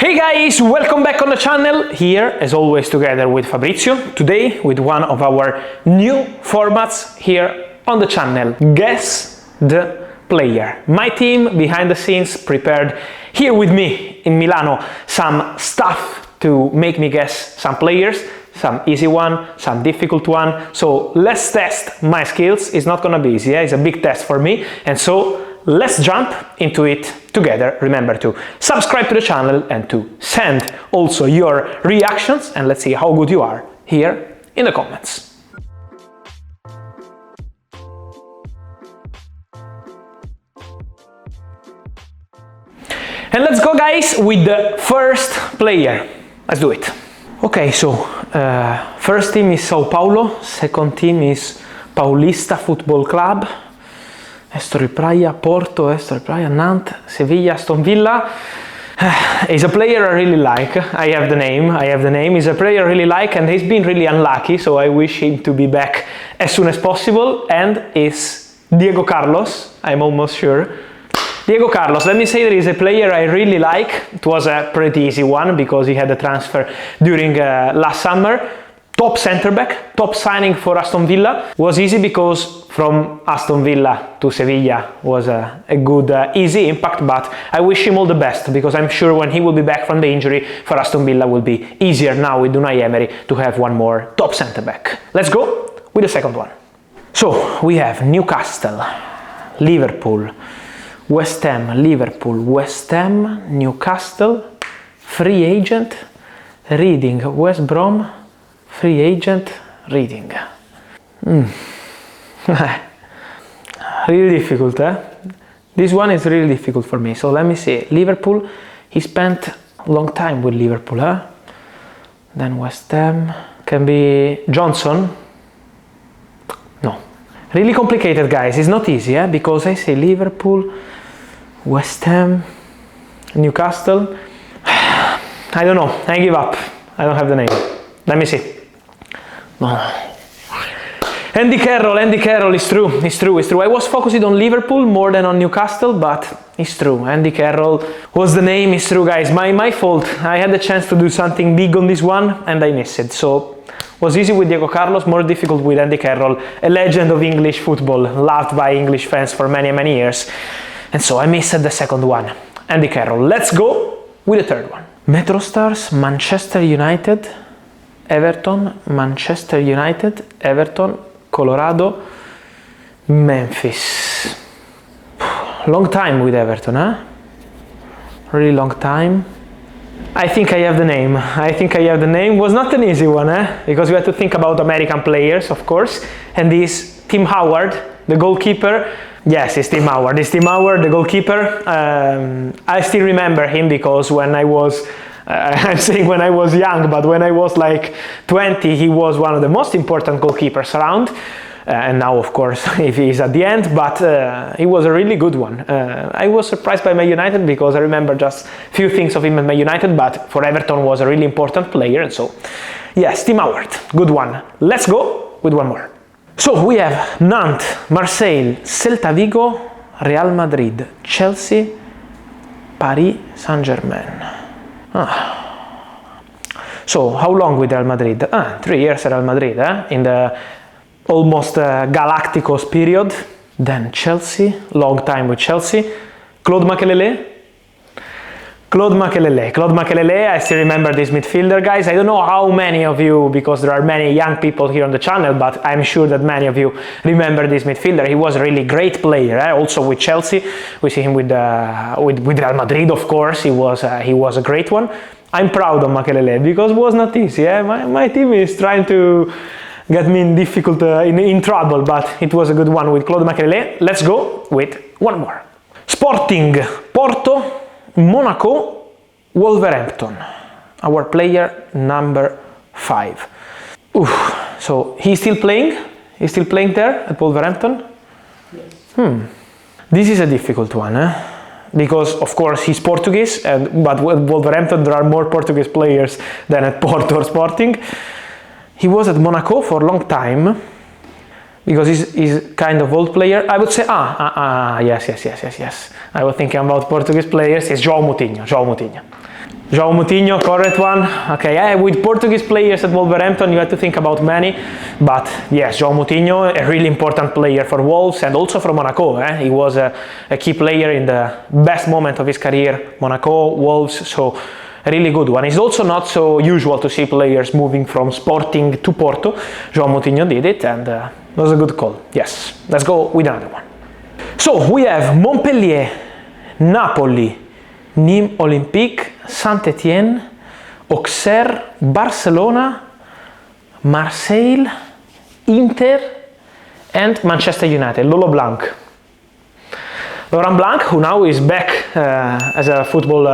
Hey guys, welcome back on the channel, here as always together with Fabrizio, today with one of our new formats here on the channel, Guess the Player. My team behind the scenes prepared here with me in Milano some stuff to make me guess some players, some easy one, some difficult one, so let's test my skills. It's not gonna be easy, it's a big test for me, and so let's jump into it together. Remember to subscribe to the channel and to send also your reactions, and let's see how good you are here in the comments. And let's go guys with the first player. Let's do it. Okay, so first team is Sao Paulo, second team is Paulista Football Club, Estoril Praia, Porto, Estoril Praia, Nantes, Sevilla, Aston Villa. He's a player I really like. I have the name. He's a player I really like, and he's been really unlucky, so I wish him to be back as soon as possible. And it's Diego Carlos, I'm almost sure. Diego Carlos, let me say that he's a player I really like. It was a pretty easy one because he had a transfer during last summer. Top centre back, top signing for Aston Villa. Was easy because from Aston Villa to Sevilla was a good, easy impact, but I wish him all the best because I'm sure when he will be back from the injury for Aston Villa will be easier now with Unai Emery to have one more top centre back. Let's go with the second one. So we have Newcastle, Liverpool, West Ham, Liverpool, West Ham, Newcastle, free agent, Reading, West Brom, free agent, Reading. Really difficult, eh? This one is really difficult for me. So let me see. Liverpool, he spent a long time with Liverpool, huh? Then West Ham, can be Johnson. No. Really complicated, guys. It's not easy, eh? Because I say Liverpool, West Ham, Newcastle. I don't know. I give up. I don't have the name. Let me see. No. Andy Carroll, it's true. I was focused on Liverpool more than on Newcastle, but it's true. Andy Carroll was the name, it's true, guys. My fault. I had the chance to do something big on this one, and I missed it. So, was easy with Diego Carlos, more difficult with Andy Carroll, a legend of English football, loved by English fans for many years. And so I missed the second one, Andy Carroll. Let's go with the third one. Metro Stars, Manchester United, Everton, Manchester United, Everton, Colorado, Memphis. Long time with Everton, huh? Really long time. I think I have the name. Was not an easy one, eh? Because we had to think about American players, of course. And this Tim Howard, the goalkeeper. Yes, it's Tim Howard. The goalkeeper. I still remember him because when I was I'm saying when I was young, but when I was like 20, he was one of the most important goalkeepers around. And now, of course, if he's at the end, but he was a really good one. I was surprised by Man United because I remember just few things of him at Man United, but for Everton was a really important player. And so, yes, Tim Howard, good one. Let's go with one more. So we have Nantes, Marseille, Celta Vigo, Real Madrid, Chelsea, Paris Saint-Germain. So, how long with Real Madrid? 3 years at Real Madrid, in the almost Galacticos period. Then Chelsea, long time with Chelsea. Claude Makelele, I still remember this midfielder, guys. I don't know how many of you, because there are many young people here on the channel, but I'm sure that many of you remember this midfielder. He was a really great player, also with Chelsea. We see him with Real Madrid, of course. He was a great one. I'm proud of Makelele because it was not easy. My team is trying to get me in difficult, in trouble, but it was a good one with Claude Makelele. Let's go with one more. Sporting, Porto, Monaco, Wolverhampton. Our player number 5. So he's still playing? He's still playing there at Wolverhampton? Yes. This is a difficult one, because of course he's Portuguese, but at Wolverhampton there are more Portuguese players than at Porto or Sporting. He was at Monaco for a long time. because he's kind of old player. I would say, yes. I was thinking about Portuguese players. It's Joao Moutinho. Joao Moutinho, correct one. Okay, with Portuguese players at Wolverhampton, you had to think about many. But yes, Joao Moutinho, a really important player for Wolves and also for Monaco. He was a key player in the best moment of his career, Monaco, Wolves, so a really good one. It's also not so usual to see players moving from Sporting to Porto. Joao Moutinho did it, and it was a good call. Yes, let's go with another one. So we have Montpellier, Napoli, Nîmes Olympique, Saint-Étienne, Auxerre, Barcelona, Marseille, Inter, and Manchester United. Laurent Blanc. Laurent Blanc, who now is back as a football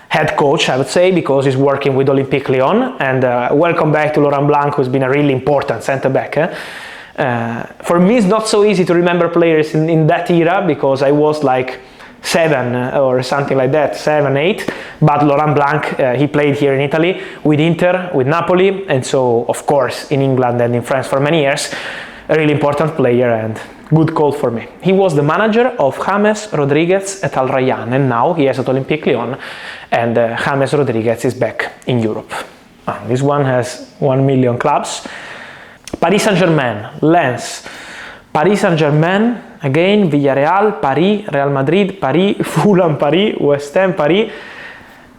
head coach, I would say, because he's working with Olympique Lyon. And welcome back to Laurent Blanc, who's been a really important centre-back. For me, it's not so easy to remember players in that era, because I was like 7 or something like that, 7, 8. But Laurent Blanc, he played here in Italy with Inter, with Napoli, and so of course in England and in France for many years. A really important player and good call for me. He was the manager of James Rodriguez at Al Rayyan, and now he is at Olympique Lyon, and James Rodriguez is back in Europe. This one has 1 million clubs. Paris Saint-Germain, Lens, Paris Saint-Germain, again, Villarreal, Paris, Real Madrid, Paris, Fulham, Paris, West Ham, Paris,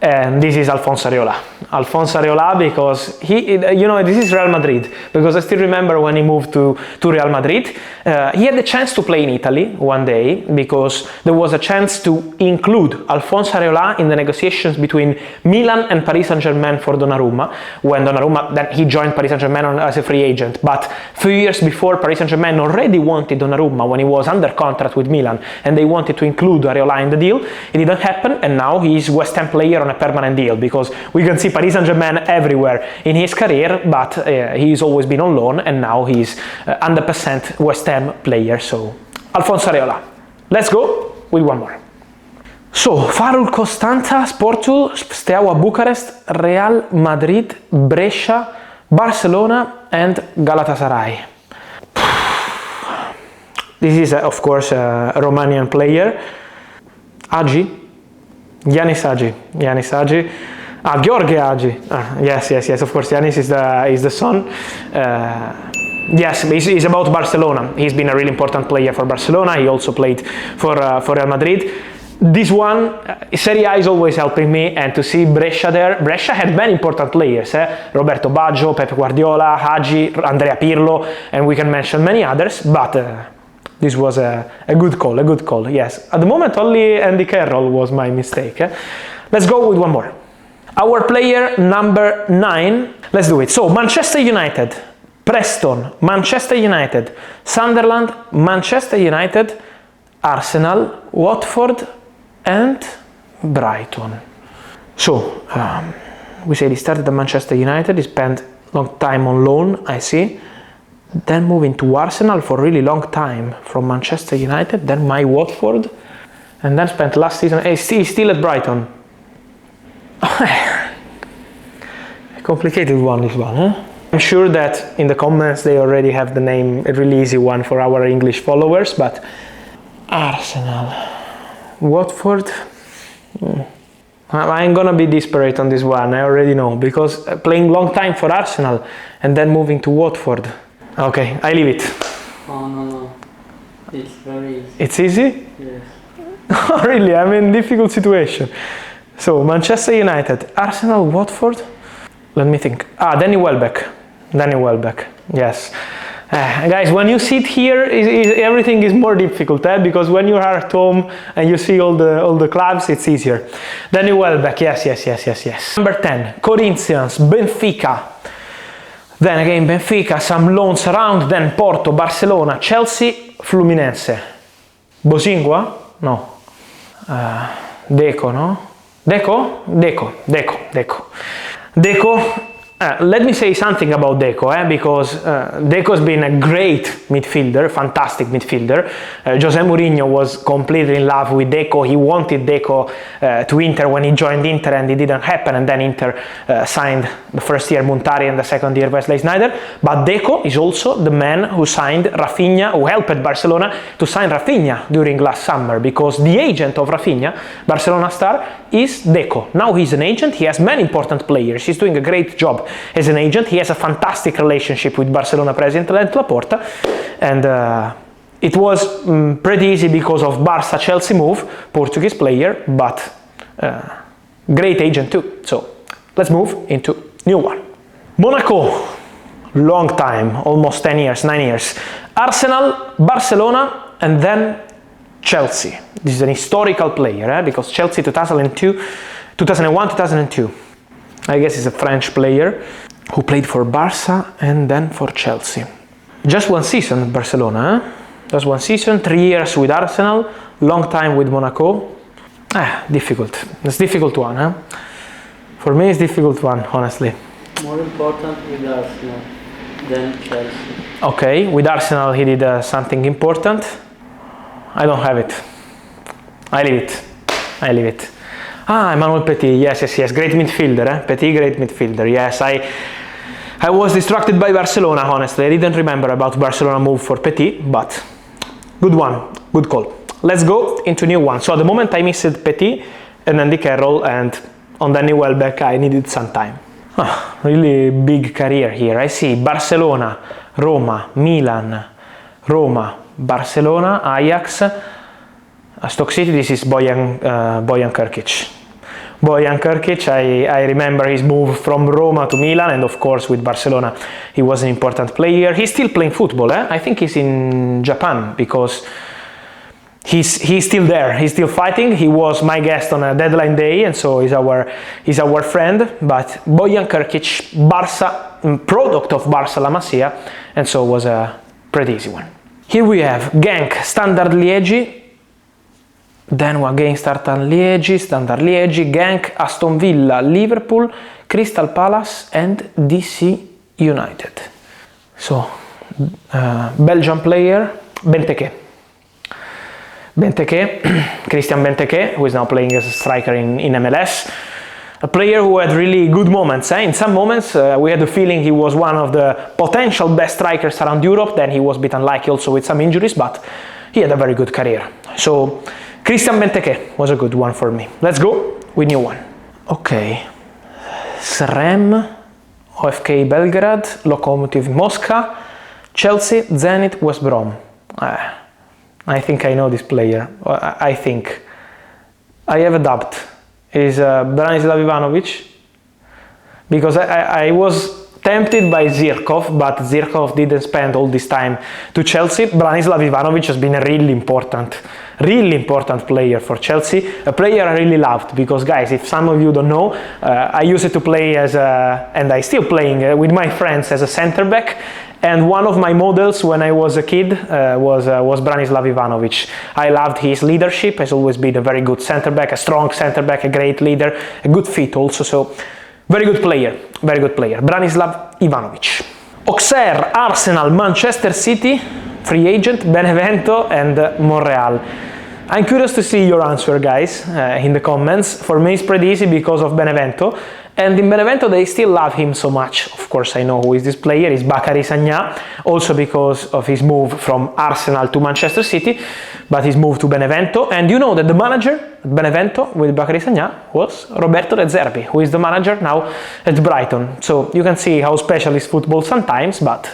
and this is Alphonse Areola. Alphonse Areola, because this is Real Madrid, because I still remember when he moved to Real Madrid. He had the chance to play in Italy one day, because there was a chance to include Alphonse Areola in the negotiations between Milan and Paris Saint-Germain for Donnarumma, when Donnarumma, then he joined Paris Saint-Germain as a free agent. But a few years before, Paris Saint-Germain already wanted Donnarumma when he was under contract with Milan, and they wanted to include Areola in the deal. It didn't happen, and now he's a West Ham player on a permanent deal, because we can see Paris Saint-Germain everywhere in his career, but he's always been on loan, and now he's 100% West Ham player. So Alphonse Areola. Let's go with one more. So Farul Constanța, Sportul, Steaua Bucharest, Real Madrid, Brescia, Barcelona, and Galatasaray. This is of course a Romanian player. Hagi. Yanis Hagi. Gheorghe Hagi. Yes, of course, Yanis is the son. Yes, he's about Barcelona. He's been a really important player for Barcelona. He also played for Real Madrid. This one, Serie A is always helping me, and to see Brescia there. Brescia had many important players, Roberto Baggio, Pep Guardiola, Hagi, Andrea Pirlo, and we can mention many others, but this was a good call, yes. At the moment, only Andy Carroll was my mistake. Let's go with one more. Our player number 9, let's do it. So, Manchester United, Preston, Manchester United, Sunderland, Manchester United, Arsenal, Watford, and Brighton. So, we said he started at Manchester United, he spent long time on loan, I see. Then moving to Arsenal for a really long time from Manchester United, then my Watford, and then spent last season, he's still at Brighton. A complicated one, this one, huh? I'm sure that in the comments they already have the name, a really easy one for our English followers, but Arsenal, Watford, I'm gonna be desperate on this one, I already know, because playing long time for Arsenal and then moving to Watford. Okay, I leave it. Oh, no. It's very easy. It's easy? Yes. Oh, really? I'm in a difficult situation. So, Manchester United, Arsenal, Watford. Let me think. Danny Welbeck. Yes. Guys, when you sit here, everything is more difficult, because when you are at home and you see all the clubs, it's easier. Danny Welbeck, yes. Number 10, Corinthians, Benfica. Then again Benfica, some loans around, then Porto, Barcelona, Chelsea, Fluminense. Bosingua? No. Deco, no? Deco, let me say something about Deco, because Deco has been a great midfielder, fantastic midfielder. Jose Moutinho was completely in love with Deco. He wanted Deco to Inter when he joined Inter, and it didn't happen, and then Inter signed the first year Montari and the second year Wesley Sneijder. But Deco is also the man who signed Rafinha, who helped Barcelona to sign Rafinha during last summer, because the agent of Rafinha, Barcelona star, is Deco. Now he's an agent, he has many important players, he's doing a great job as an agent. He has a fantastic relationship with Barcelona president Laporta, and it was pretty easy because of Barca-Chelsea move, Portuguese player, but great agent too. So let's move into new one. Monaco, long time, almost 10 years, 9 years. Arsenal, Barcelona, and then Chelsea. This is an historical player, because Chelsea 2001-2002. I guess he's a French player who played for Barca and then for Chelsea. Just one season at Barcelona, Just one season, 3 years with Arsenal, long time with Monaco. Difficult. It's difficult one, For me, it's difficult one, honestly. More important with Arsenal than Chelsea. Okay, with Arsenal he did something important. I don't have it. I leave it. Emmanuel Petit, yes, great midfielder, Petit, great midfielder, yes. I was distracted by Barcelona, honestly. I didn't remember about Barcelona move for Petit, but good one, good call. Let's go into new one. So at the moment I missed Petit and then the Carroll, and on Danny Welbeck I needed some time. Really big career here. I see Barcelona, Roma, Milan, Roma, Barcelona, Ajax, Stoke City. This is Bojan Krkić. Bojan Krkić, I remember his move from Roma to Milan, and of course with Barcelona he was an important player. He's still playing football, I think he's in Japan, because he's still there, he's still fighting. He was my guest on a deadline day, and so he's our friend. But Bojan Krkić, Barca, product of Barca La Masia, and so was a pretty easy one. Here we have Genk, Standard Liège, then again Standard Liège, Genk, Aston Villa, Liverpool, Crystal Palace and DC United. So, Belgian player, Benteke, Christian Benteke, who is now playing as a striker in MLS. A player who had really good moments. In some moments we had the feeling he was one of the potential best strikers around Europe. Then he was a bit unlucky also with some injuries, but he had a very good career. So Christian Benteke was a good one for me. Let's go with new one. Okay, Srem, OFK Belgrade, Lokomotiv Moscow, Chelsea, Zenit, West Brom. I think I know this player. I think I have a doubt. Is Branislav Ivanovic, because I was tempted by Zirkov, but Zirkov didn't spend all this time to Chelsea. Branislav Ivanovic has been a really important player for Chelsea, a player I really loved, because guys, if some of you don't know, I used to play and I still playing with my friends as a center back. And one of my models when I was a kid was Branislav Ivanovic. I loved his leadership, has always been a very good centre-back, a strong centre-back, a great leader, a good fit also, so very good player, Branislav Ivanovic. Auxerre, Arsenal, Manchester City, free agent, Benevento and Montreal. I'm curious to see your answer, guys, in the comments. For me it's pretty easy because of Benevento. And in Benevento they still love him so much. Of course I know who is this player, is Bacary Sagna, also because of his move from Arsenal to Manchester City, but his move to Benevento. And you know that the manager at Benevento with Bacary Sagna was Roberto De Zerbi, who is the manager now at Brighton. So you can see how special is football sometimes, but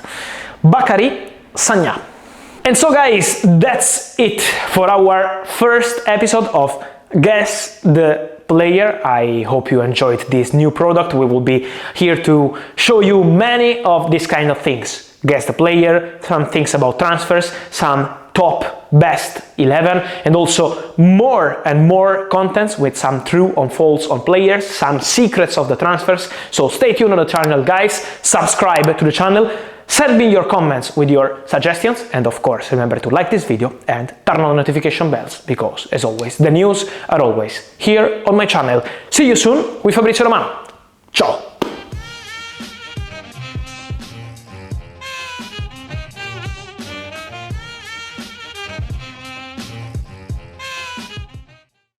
Bacary Sagna. And so guys, that's it for our first episode of Guess the Player. I hope you enjoyed this new product. We will be here to show you many of these kind of things. Guess the player, some things about transfers, some top best 11, and also more and more contents with some true and false on players, some secrets of the transfers. So stay tuned on the channel, guys. Subscribe to the channel. Send me your comments with your suggestions, and of course remember to like this video and turn on the notification bells, because as always the news are always here on my channel. See you soon with Fabrizio Romano. Ciao!